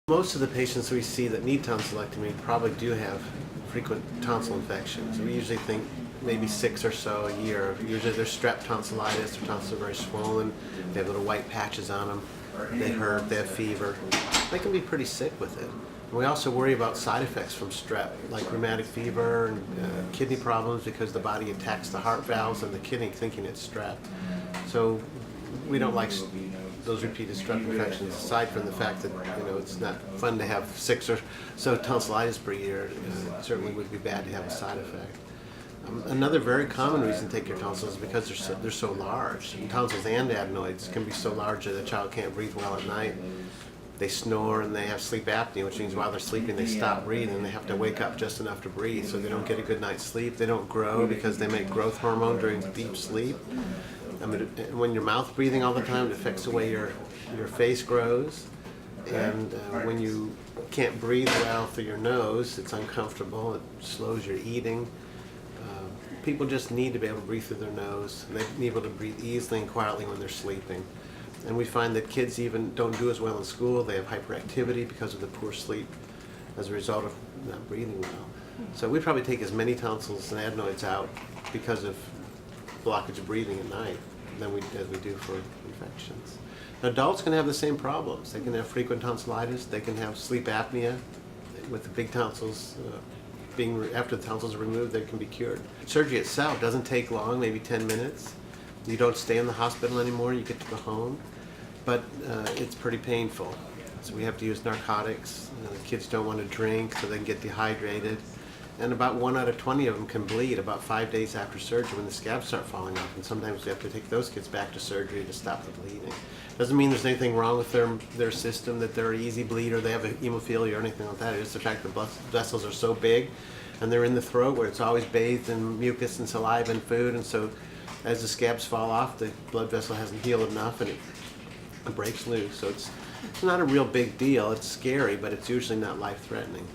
Most of the patients we see that need tonsillectomy probably do have frequent tonsil infections. We usually think maybe 6 or so a year. Usually they're strep tonsillitis, their tonsils are very swollen, they have little white patches on them, they hurt, they have fever. They can be pretty sick with it. And we also worry about side effects from strep, like rheumatic fever and kidney problems because the body attacks the heart valves and the kidney thinking it's strep. So we don't like those repeated strep infections, aside from the fact that it's not fun to have 6 or so tonsillitis per year. It certainly would be bad to have a side effect. Another very common reason to take your tonsils is because they're so large. And tonsils and adenoids can be so large that a child can't breathe well at night. They snore and they have sleep apnea, which means while they're sleeping they stop breathing and they have to wake up just enough to breathe, so they don't get a good night's sleep. They don't grow because they make growth hormone during deep sleep. When you're mouth breathing all the time, it affects the way your face grows. And when you can't breathe well through your nose, it's uncomfortable, it slows your eating. People just need to be able to breathe through their nose. They need to be able to breathe easily and quietly when they're sleeping. And we find that kids even don't do as well in school. They have hyperactivity because of the poor sleep as a result of not breathing well. So we probably take as many tonsils and adenoids out because of blockage of breathing at night as we do for infections. Now, adults can have the same problems. They can have frequent tonsillitis. They can have sleep apnea with the big tonsils. After the tonsils are removed, they can be cured. Surgery itself doesn't take long, maybe 10 minutes. You don't stay in the hospital anymore, you get to go home, but it's pretty painful. So we have to use narcotics. Kids don't want to drink, so they can get dehydrated. And about 1 out of 20 of them can bleed about 5 days after surgery when the scabs start falling off, and sometimes we have to take those kids back to surgery to stop the bleeding. Doesn't mean there's anything wrong with their system, that they're an easy bleeder, they have a hemophilia or anything like that. It's the fact that blood vessels are so big and they're in the throat where it's always bathed in mucus and saliva and food, and so as the scabs fall off, the blood vessel hasn't healed enough and it breaks loose. So it's not a real big deal. It's scary, but it's usually not life-threatening.